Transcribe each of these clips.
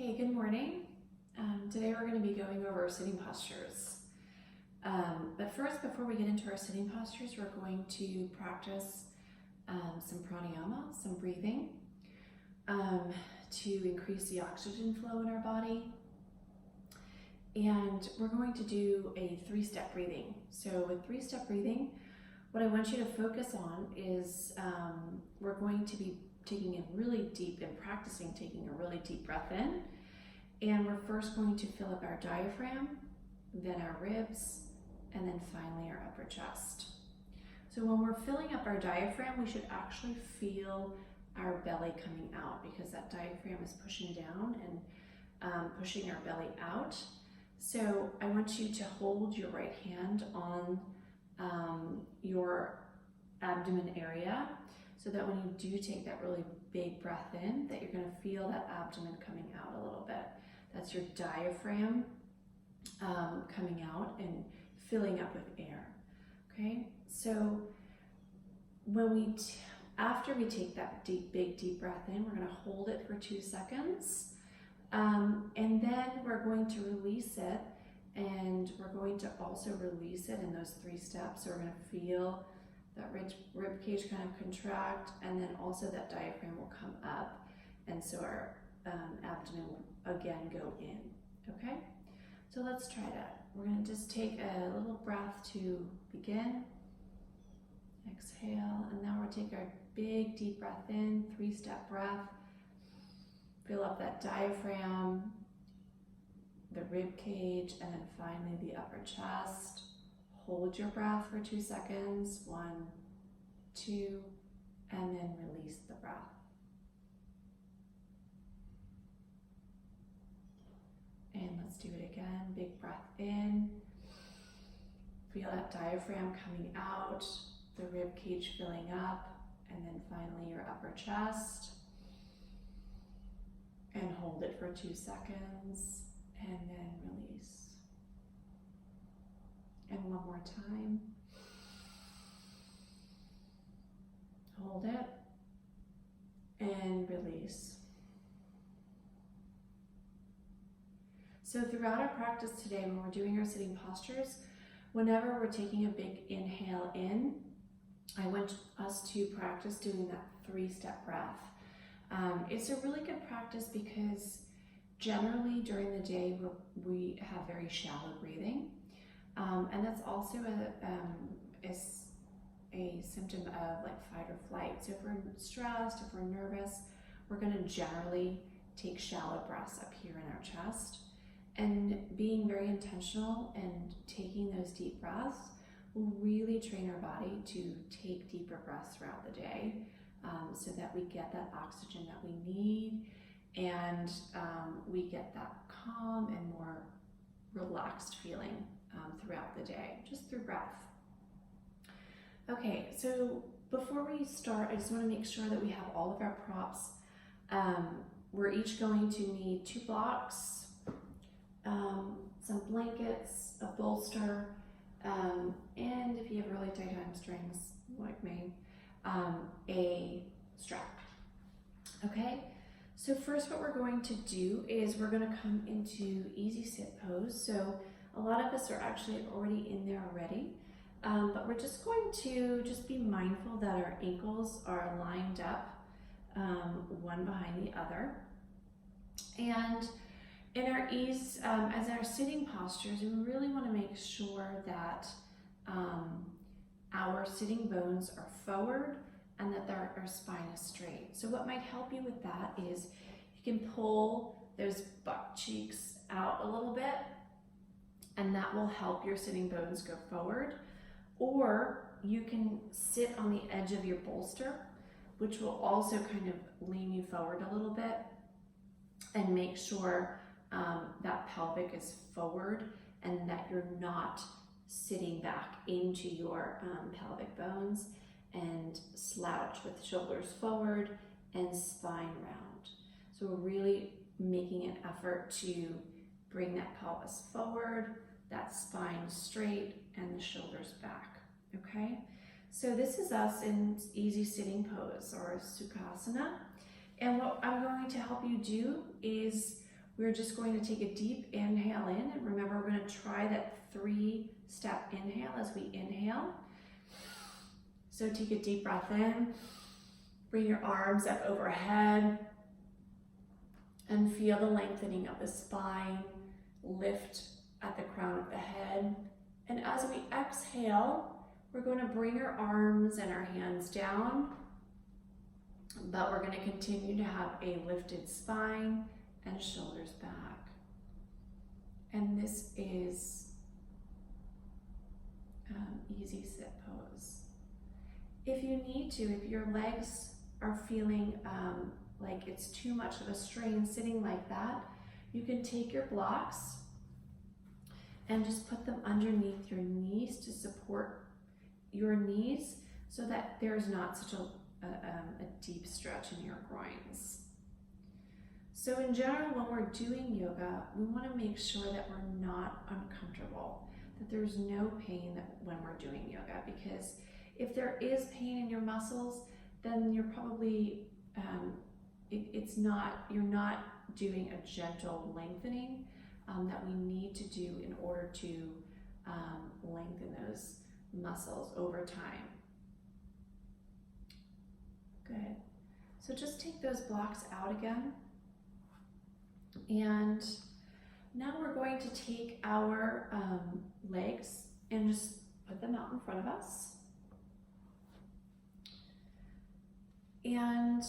Okay, good morning. Today we're going to be going over sitting postures. But first, before we get into our sitting postures, we're going to practice some pranayama, some breathing, to increase the oxygen flow in our body. And we're going to do a 3-step breathing. So with 3-step breathing, what I want you to focus on is we're going to be taking a really deep and practicing taking a really deep breath in. And we're first going to fill up our diaphragm, then our ribs, and then finally our upper chest. So when we're filling up our diaphragm, we should actually feel our belly coming out because that diaphragm is pushing down and pushing our belly out. So I want you to hold your right hand on your abdomen area so that when you do take that really big breath in, that you're going to feel that abdomen coming out a little bit. That's your diaphragm coming out and filling up with air. Okay, so when after we take that big deep breath in, we're going to hold it for 2 seconds, and then we're going to release it, and we're going to also release it in those 3 steps. So we're going to feel that rib cage kind of contract, and then also that diaphragm will come up, and so our abdomen will again go in. Okay, so let's try that. We're going to just take a little breath to begin. Exhale, and now we'll take our big deep breath in, 3-step breath. Fill up that diaphragm, the rib cage, and then finally the upper chest. Hold your breath for 2 seconds, 1, 2, and then release the breath. And let's do it again. Big breath in. Feel that diaphragm coming out, the rib cage filling up, and then finally your upper chest. And hold it for 2 seconds, and then release. And one more time. Hold it, and release. So throughout our practice today, when we're doing our sitting postures, whenever we're taking a big inhale in, I want us to practice doing that 3-step breath. It's a really good practice because generally during the day we have very shallow breathing, and that's also a symptom of like fight or flight. So if we're stressed, if we're nervous, we're going to generally take shallow breaths up here in our chest. And being very intentional and taking those deep breaths will really train our body to take deeper breaths throughout the day, so that we get that oxygen that we need, and we get that calm and more relaxed feeling throughout the day, just through breath. Okay, so before we start, I just want to make sure that we have all of our props. We're each going to need 2 blocks, some blankets, a bolster, and if you have really tight hamstrings like me, a strap. Okay, so first what we're going to do is we're going to come into easy sit pose. So a lot of us are actually already in there already, but we're just going to be mindful that our ankles are lined up, one behind the other. And in our ease, as our sitting postures, we really want to make sure that our sitting bones are forward and that our spine is straight. So what might help you with that is you can pull those butt cheeks out a little bit, and that will help your sitting bones go forward. Or you can sit on the edge of your bolster, which will also kind of lean you forward a little bit and make sure that pelvic is forward and that you're not sitting back into your pelvic bones, and slouch with shoulders forward and spine round. So we're really making an effort to bring that pelvis forward, that spine straight, and the shoulders back. Okay, so this is us in easy sitting pose, or Sukhasana. And what I'm going to help you do is we're just going to take a deep inhale in, and remember we're going to try that 3-step inhale as we inhale. So take a deep breath in, bring your arms up overhead, and feel the lengthening of the spine, lift at the crown of the head. And as we exhale, we're going to bring our arms and our hands down, but we're going to continue to have a lifted spine and shoulders back. And this is easy sit pose. If you need to, if your legs are feeling like it's too much of a strain sitting like that, you can take your blocks and just put them underneath your knees to support your knees so that there's not such a deep stretch in your groins. So in general, when we're doing yoga, we want to make sure that we're not uncomfortable, that there's no pain when we're doing yoga, because if there is pain in your muscles, then you're probably, you're not doing a gentle lengthening that we need to do in order to lengthen those muscles over time. Good. So just take those blocks out again. And now we're going to take our legs and just put them out in front of us. And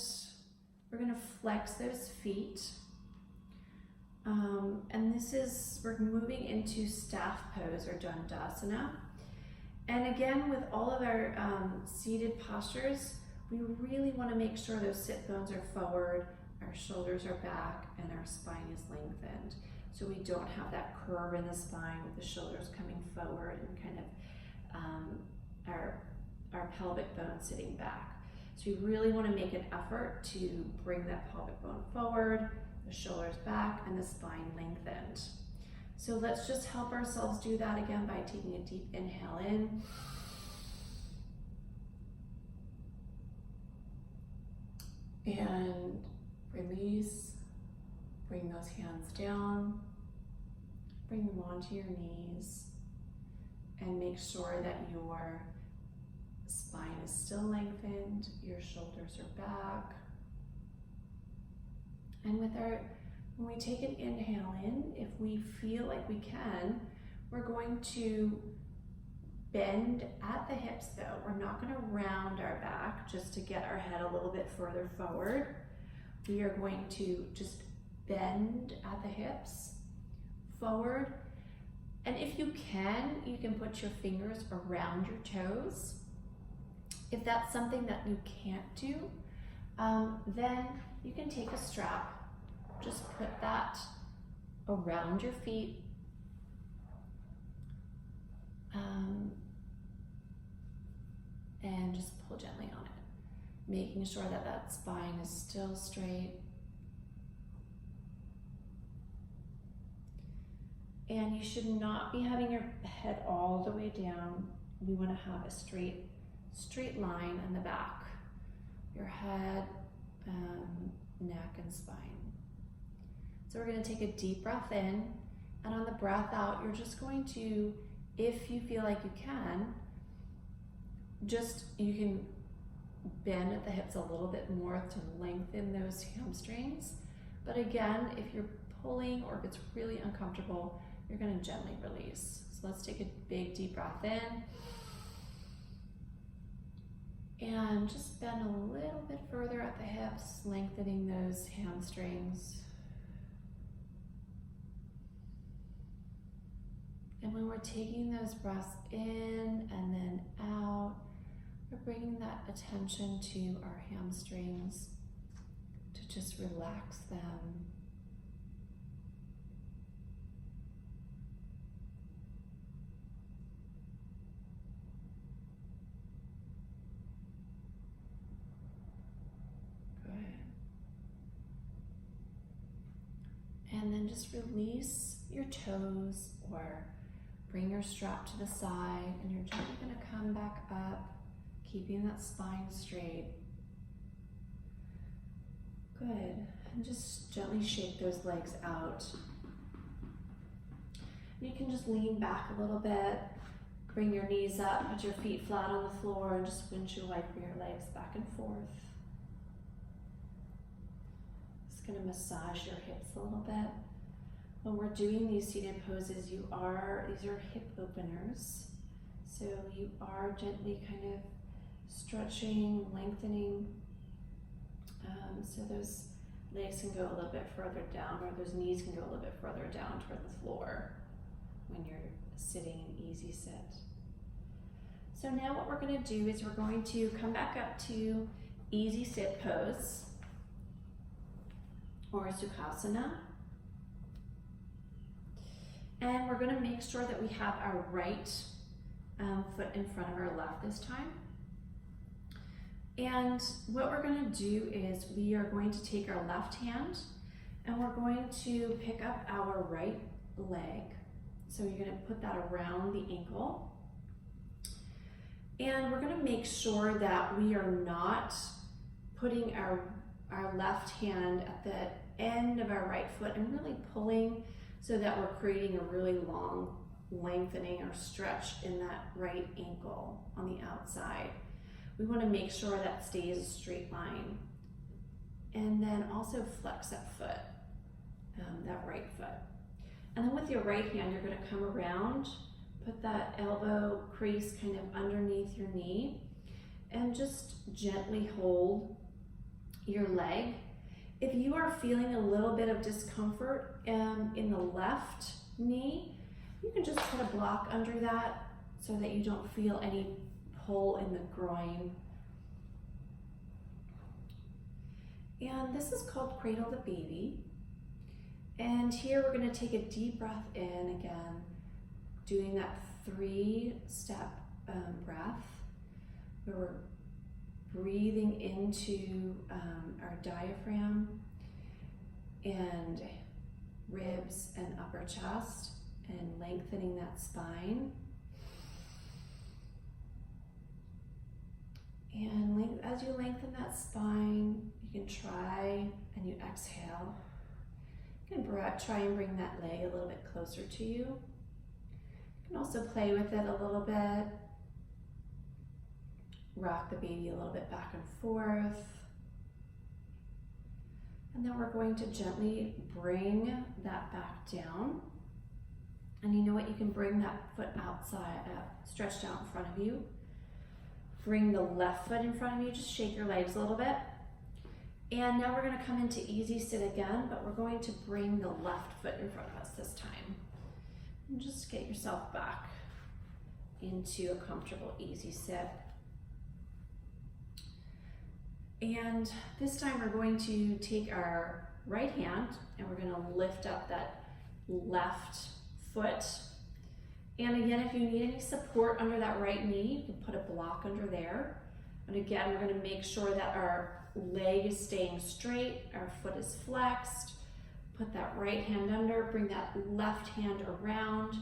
we're going to flex those feet. And we're moving into staff pose or Dandasana. And again, with all of our seated postures, we really want to make sure those sit bones are forward, our shoulders are back, and our spine is lengthened. So we don't have that curve in the spine with the shoulders coming forward and kind of our pelvic bone sitting back. So we really want to make an effort to bring that pelvic bone forward, the shoulders back, and the spine lengthened. So let's just help ourselves do that again by taking a deep inhale in. And release, bring those hands down, bring them onto your knees, and make sure that your spine is still lengthened, your shoulders are back. And when we take an inhale in, if we feel like we can, we're going to bend at the hips though. We're not going to round our back just to get our head a little bit further forward. We are going to just bend at the hips, forward. And if you can put your fingers around your toes. If that's something that you can't do, then you can take a strap, just put that around your feet, and just pull gently on it, making sure that that spine is still straight. And you should not be having your head all the way down. We want to have a straight line in the back, your head, neck, and spine. So we're going to take a deep breath in, and on the breath out, you're just going to, if you feel like you can bend at the hips a little bit more to lengthen those hamstrings. But again, if you're pulling or if it's really uncomfortable, you're going to gently release. So let's take a big deep breath in. And just bend a little bit further at the hips, lengthening those hamstrings. And when we're taking those breaths in and then out, we're bringing that attention to our hamstrings to just relax them. And then just release your toes or bring your strap to the side, and you're gently going to come back up, keeping that spine straight. Good. And just gently shake those legs out. You can just lean back a little bit, bring your knees up, put your feet flat on the floor, and just windshield wiper your legs back and forth. Just gonna massage your hips a little bit. When we're doing these seated poses, these are hip openers. So you are gently kind of stretching, lengthening. So those legs can go a little bit further down, or those knees can go a little bit further down toward the floor when you're sitting in easy sit. So now what we're going to do is we're going to come back up to easy sit pose, or Sukhasana. And we're going to make sure that we have our right foot in front of our left this time. And what we're going to do is we are going to take our left hand and we're going to pick up our right leg. So you're going to put that around the ankle. And we're going to make sure that we are not putting our left hand at the end of our right foot and really pulling so that we're creating a really long lengthening or stretch in that right ankle on the outside. We want to make sure that stays a straight line. And then also flex that foot, that right foot. And then with your right hand, you're going to come around, put that elbow crease kind of underneath your knee, and just gently hold your leg. If you are feeling a little bit of discomfort in the left knee, you can just put a block under that so that you don't feel any pull in the groin. And this is called Cradle the Baby. And here we're going to take a deep breath in again, doing that 3-step breath where we're breathing into our diaphragm and ribs and upper chest and lengthening that spine. And as you lengthen that spine, you can try, and you exhale, you can try and bring that leg a little bit closer to you. You can also play with it a little bit. Rock the baby a little bit back and forth. And then we're going to gently bring that back down. And you know what? You can bring that foot outside, stretched out in front of you. Bring the left foot in front of you, just shake your legs a little bit. And now we're going to come into easy sit again, but we're going to bring the left foot in front of us this time. And just get yourself back into a comfortable easy sit. And this time we're going to take our right hand and we're going to lift up that left foot. And again, if you need any support under that right knee, you can put a block under there. And again, we're going to make sure that our leg is staying straight, our foot is flexed. Put that right hand under, bring that left hand around.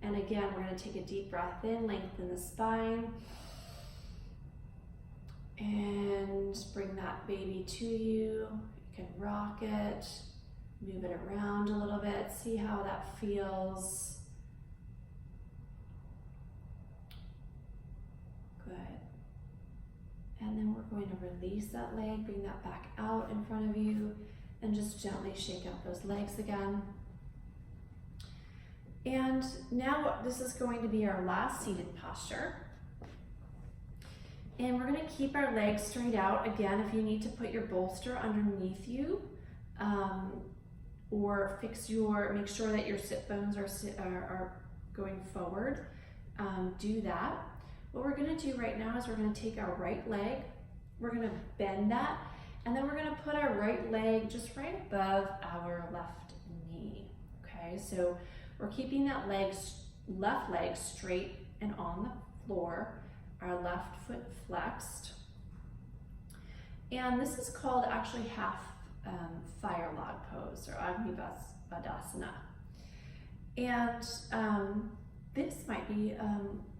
And again, we're going to take a deep breath in, lengthen the spine. And bring that baby to you. You can rock it, move it around a little bit, see how that feels. Good. And then we're going to release that leg, bring that back out in front of you, and just gently shake out those legs again. And now this is going to be our last seated posture. And we're going to keep our legs straight out. Again, if you need to put your bolster underneath you, or make sure that your sit bones are going forward, do that. What we're going to do right now is we're going to take our right leg, we're going to bend that, and then we're going to put our right leg just right above our left knee. Okay, so we're keeping that left leg straight and on the floor, our left foot flexed. And this is called actually half fire log pose, or Agni Vadasana. And this might be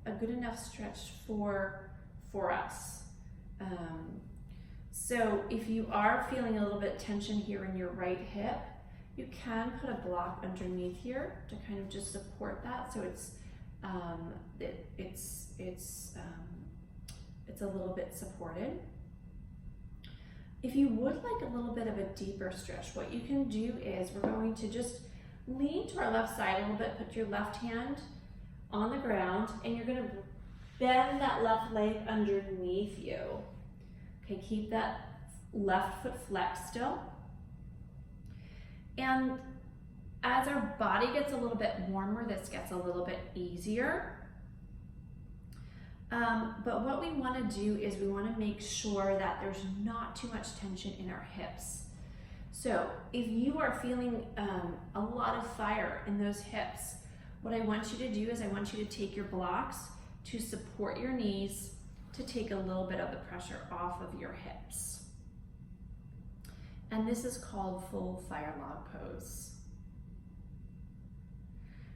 a good enough stretch for us. So if you are feeling a little bit tension here in your right hip, you can put a block underneath here to kind of just support that, so it's a little bit supported. If you would like a little bit of a deeper stretch, what you can do is we're going to just lean to our left side a little bit, put your left hand on the ground, and you're gonna bend that left leg underneath you. Okay, keep that left foot flexed still. And as our body gets a little bit warmer, this gets a little bit easier. But what we want to do is we want to make sure that there's not too much tension in our hips. So if you are feeling a lot of fire in those hips, what I want you to do is I want you to take your blocks to support your knees to take a little bit of the pressure off of your hips. And this is called full fire log pose.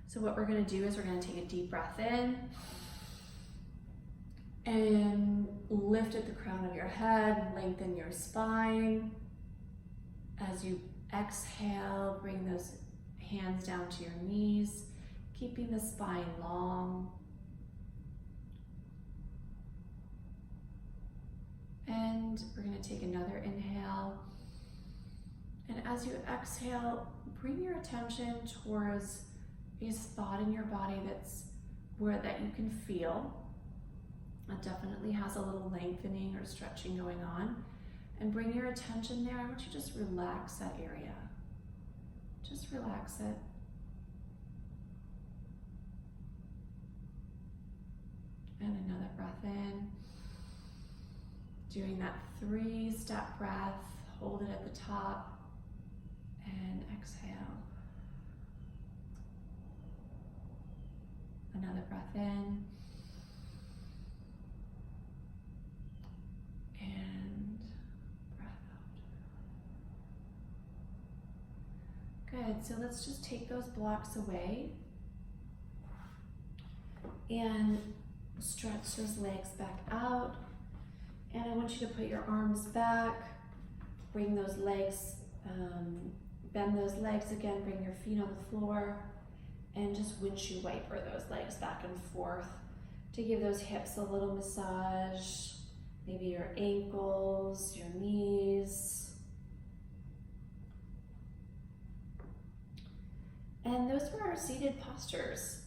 So what we're going to do is we're going to take a deep breath in and lift at the crown of your head, lengthen your spine. As you exhale, bring those hands down to your knees, keeping the spine long. And we're going to take another inhale. And as you exhale, bring your attention towards a spot in your body that you can feel. It definitely has a little lengthening or stretching going on. And bring your attention there. I want you to just relax that area. Just relax it. And another breath in. Doing that 3-step breath. Hold it at the top. And exhale. Another breath in. And breath out. Good, so let's just take those blocks away and stretch those legs back out. And I want you to put your arms back, bring those legs, bend those legs again, bring your feet on the floor, and just windshield wiper those legs back and forth to give those hips a little massage, maybe your ankles, your knees. And those were our seated postures.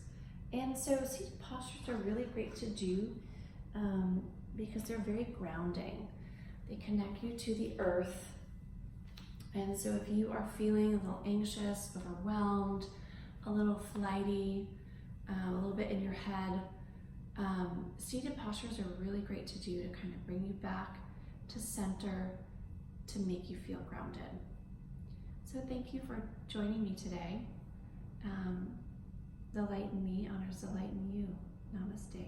And so seated postures are really great to do because they're very grounding. They connect you to the earth. And so if you are feeling a little anxious, overwhelmed, a little flighty, a little bit in your head, seated postures are really great to do to kind of bring you back to center, to make you feel grounded. So thank you for joining me today. The light in me honors the light in you. Namaste.